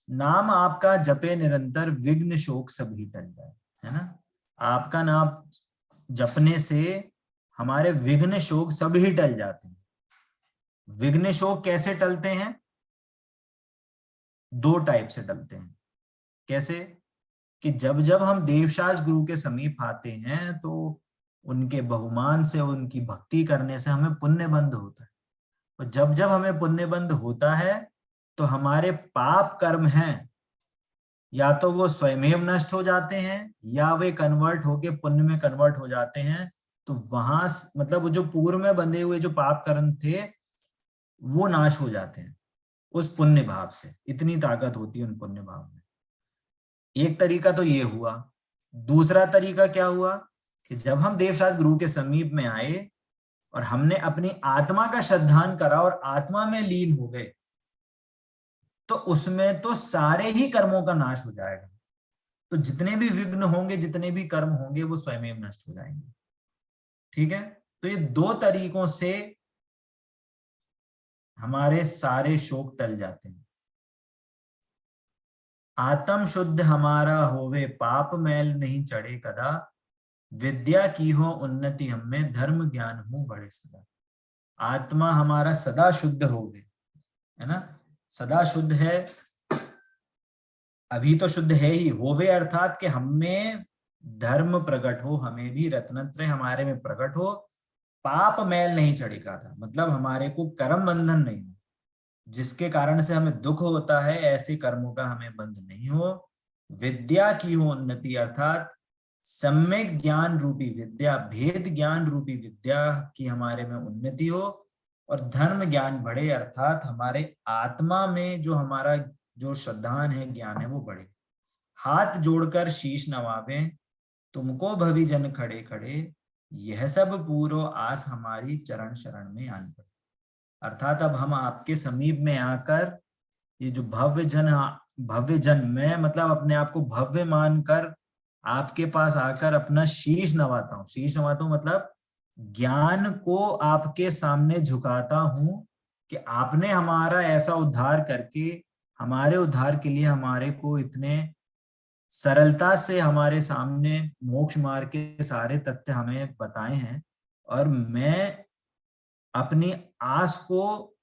S5: नाम आपका जपे निरंतर विघ्न शोक सभी टल जाए, है ना? आपका नाम जपने से हमारे विघ्न शोक सभी टल जाते हैं। विघ्न शोक कैसे टलते हैं? 2 टाइप से टलते हैं। कैसे? कि जब जब हम देवशास्त्र गुरु के समीप आते हैं तो उनके बहुमान से, उनकी भक्ति करने से हमें पुण्य बंध होता है। और जब जब हमें पुण्य बंध होता है तो हमारे पाप कर्म हैं या तो वो स्वयं नष्ट हो जाते हैं या वे कन्वर्ट होके पुण्य में कन्वर्ट हो जाते हैं। तो वहां मतलब जो पूर्व में बंधे हुए जो पाप कर्म थे वो नाश हो जाते हैं उस पुण्य भाव से। इतनी ताकत होती है उन पुण्य भाव में। एक तरीका तो ये हुआ। दूसरा तरीका क्या हुआ कि जब हम देवशास्त्र गुरु के समीप में आए और हमने अपनी आत्मा का श्रद्धान करा और आत्मा में लीन हो गए तो उसमें तो सारे ही कर्मों का नाश हो जाएगा। तो जितने भी विघ्न होंगे, जितने भी कर्म होंगे वो स्वयं नष्ट हो जाएंगे। ठीक है, तो ये 2 तरीकों से हमारे सारे शोक टल जाते हैं। आत्म शुद्ध हमारा होवे, पाप मैल नहीं चढ़े कदा, विद्या की हो उन्नति हमें, धर्म ज्ञान हो बढ़े सदा। आत्मा हमारा सदा शुद्ध होवे, है ना, सदा शुद्ध है, अभी तो शुद्ध है ही, होवे अर्थात कि हमें धर्म प्रकट हो, हमें भी रत्नत्रय हमारे में प्रकट हो, पाप मैल नहीं चढ़ेगा था, मतलब हमारे को कर्म बंधन नहीं हो, जिसके कारण से हमें दुख होता है, ऐसे कर्मों का हमें बंध नहीं हो। विद्या की हो उन्नति अर्थात सम्यक ज्ञान रूपी विद्या, भेद ज्ञान रूपी विद्या की हमारे में उन्नति हो, और धर्म ज्ञान बढ़े अर्थात हमारे आत्मा में जो हमारा जो श्रद्धान है, ज्ञान है, वो बढ़े। हाथ जोड़कर शीश नवावे, तुमको भवि जन खड़े खड़े, यह सब पूरो आस हमारी, चरण शरण में आन पड़े। अर्थात अब हम आपके समीप में आकर ये जो भव्य जन, मैं मतलब अपने आप को भव्य मानकर आपके पास आकर अपना शीश नवाता हूँ। शीश नवाता हूँ मतलब ज्ञान को आपके सामने झुकाता हूं कि आपने हमारा ऐसा उद्धार करके, हमारे उद्धार के लिए हमारे को इतने सरलता से हमारे सामने मोक्ष मार्ग के सारे तथ्य हमें बताए हैं, और मैं अपनी आस को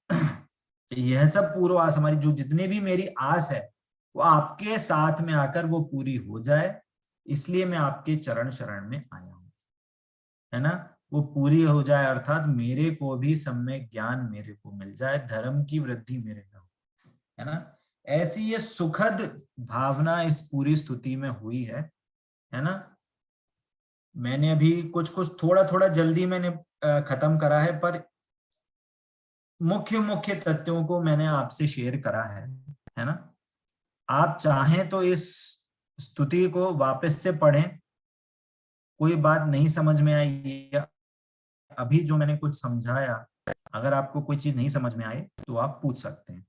S5: यह सब पूर्व आस हमारी, जो जितनी भी मेरी आस है वो आपके साथ में आकर वो पूरी हो जाए, इसलिए मैं आपके चरण शरण में आया हूं, है ना, वो पूरी हो जाए अर्थात मेरे को भी सम्यक ज्ञान मेरे को मिल जाए, धर्म की वृद्धि मेरे में हो, है ना। ऐसी ये सुखद भावना इस पूरी स्तुति में हुई है ना। मैंने अभी कुछ थोड़ा थोड़ा जल्दी मैंने खत्म करा है, पर मुख्य मुख्य तथ्यों को मैंने आपसे शेयर करा है ना। आप चाहें तो इस स्तुति को वापस से पढ़ें, कोई बात नहीं समझ में आई या अभी जो मैंने कुछ समझाया, अगर आपको कोई चीज नहीं समझ में आए तो आप पूछ सकते हैं।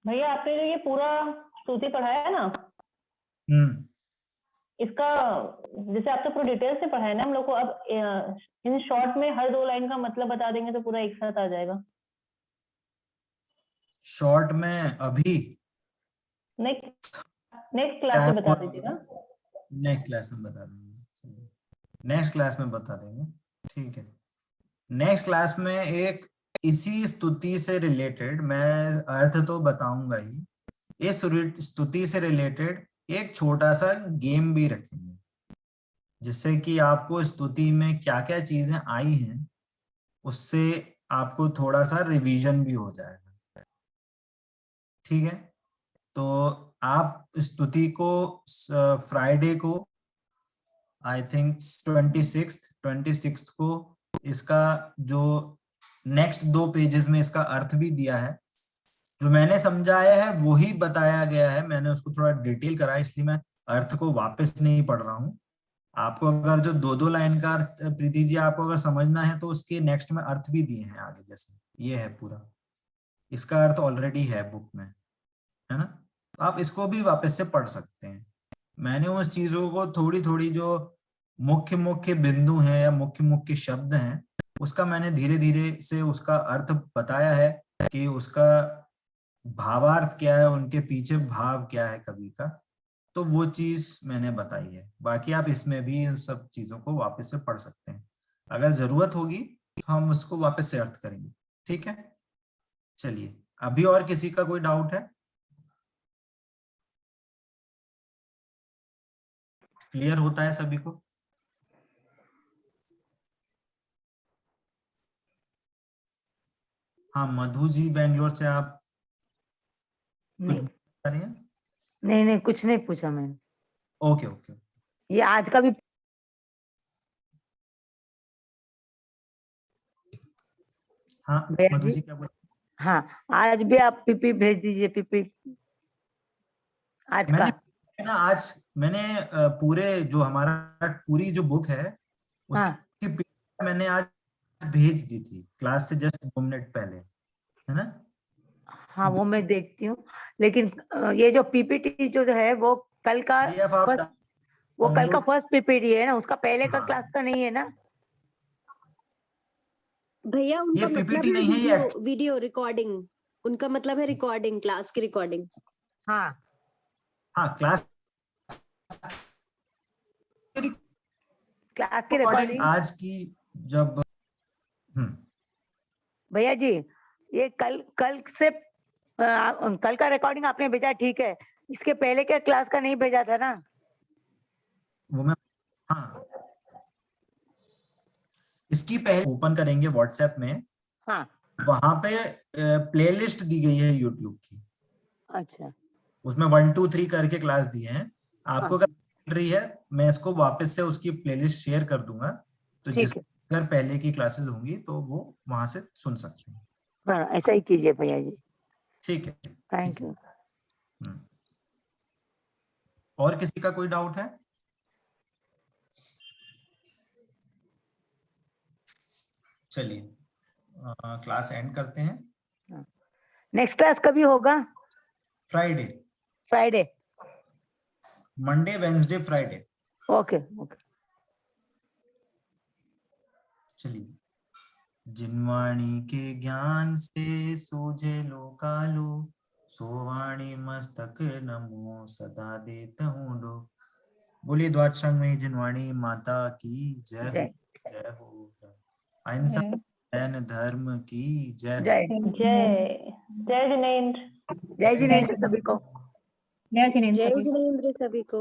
S4: भैया आपने जो ये पूरा स्तुति पढ़ाया है ना, इसका जैसे आप तो पूरा डिटेल से पढ़ा है ना हम लोग को, अब इन शॉर्ट में हर 2 लाइन का मतलब बता देंगे तो पूरा एक साथ आ जाएगा।
S5: शॉर्ट में अभी
S4: नेक्स्ट क्लास में बता दीजिएगा।
S5: नेक्स्ट क्लास में बता देंगे, नेक्स्ट क्लास में बता देंगे, ठीक है। नेक्स्ट क्लास में एक इसी स्तुति से रिलेटेड, मैं अर्थ तो बताऊंगा ही, इस स्तुति से रिलेटेड एक छोटा सा गेम भी रखेंगे, जिससे कि आपको स्तुति में क्या क्या चीजें आई हैं उससे आपको थोड़ा सा रिवीजन भी हो जाएगा, ठीक है। तो आप स्तुति को फ्राइडे को, आई थिंक 26th को, इसका जो नेक्स्ट 2 पेजेस में इसका अर्थ भी दिया है, जो मैंने समझाया है वही बताया गया है, मैंने उसको थोड़ा डिटेल करा है, इसलिए मैं अर्थ को वापस नहीं पढ़ रहा हूँ। आपको अगर जो 2-2 लाइन का अर्थ प्रीति जी आपको अगर समझना है तो उसके नेक्स्ट में अर्थ भी दिए हैं आगे, जैसे ये है पूरा, इसका अर्थ ऑलरेडी है बुक में, है ना। आप इसको भी वापस से पढ़ सकते हैं। मैंने उस चीजों को थोड़ी थोड़ी जो मुख्य मुख्य बिंदु हैं या मुख्य मुख्य शब्द हैं, उसका मैंने धीरे धीरे से उसका अर्थ बताया है कि उसका भावार्थ क्या है, उनके पीछे भाव क्या है कवि का, तो वो चीज मैंने बताई है। बाकी आप इसमें भी इन सब चीजों को वापस से पढ़ सकते हैं, अगर जरूरत होगी हम उसको वापस से अर्थ करेंगे, ठीक है। चलिए, अभी और किसी का कोई डाउट है? क्लियर होता है सभी को? हाँ, मधु जी बेंगलोर से आप कुछ बता रही हैं?
S8: नहीं कुछ नहीं पूछा मैंने।
S5: Okay okay.
S8: ये आज का भी
S5: हाँ मधु जी क्या बोल?
S8: हाँ, आज भी आप पीपी भेज दीजिए, पीपी आज का
S5: ना। आज मैंने पूरे जो हमारा पूरी जो बुक है उसकी मैंने आज भेज दी थी क्लास से जस्ट 2 मिनट पहले, है ना।
S8: हाँ, वो मैं देखती हूँ, लेकिन ये जो पीपीटी जो है वो कल का फर्स्ट पीपीटी है ना, उसका पहले का क्लास का नहीं है ना
S2: भैया? उनका
S5: ये पीपीटी नहीं है, ये
S2: वीडियो रिकॉर्डिंग उनका मतलब है रिकॉर्डिंग, क्लास की रिकॉर्डिंग।
S8: हाँ
S5: हाँ, क्लास
S8: क्लास की
S5: रिकॉर्डिंग
S8: रिकॉर्डिंग।
S5: आज की जब
S8: भैया जी ये कल से कल का रिकॉर्डिंग आपने भेजा, ठीक है, इसके पहले क्या क्लास का नहीं भेजा था ना?
S5: वो मैं हाँ, इसकी पहले ओपन करेंगे व्हाट्सएप में।
S8: हाँ
S5: वहां पे प्लेलिस्ट दी गई है यूट्यूब की।
S8: अच्छा
S5: उसमें 1 2 3 करके क्लास दिए हैं आपको।
S8: हाँ,
S5: अगर मिल रही है मैं इसको वापस से उसकी प्लेलिस्ट शेयर कर दूंगा, तो जिस
S8: ठीक है।
S5: अगर पहले की क्लासेस होंगी तो वो वहां से सुन सकते हैं।
S8: हाँ ऐसा ही कीजिए भैया जी।
S5: ठीक है,
S8: थैंक
S5: ठीक है।
S8: यू।
S5: और किसी का कोई डाउट है? चलिए क्लास एंड करते हैं।
S8: नेक्स्ट क्लास कभी होगा?
S5: Friday,
S8: Friday.
S5: Monday, Wednesday, Friday.
S8: Okay okay.
S5: चलिए। जिनवाणी के ज्ञान से सूझे लो कालो, सोवाणी मस्तक नमो सदा देता हूँ लो। बोलिए द्वादशांग में जिनवाणी माता की जय हो, जय हो। अहिंसा जैन धर्म की जय हो।
S8: जय
S4: जय जय जिनेंद्र।
S8: जय जिनेंद्र सभी को।
S3: जय जिनेंद्र
S2: जय
S3: सभी को।
S2: जिनेंद्र सभी को।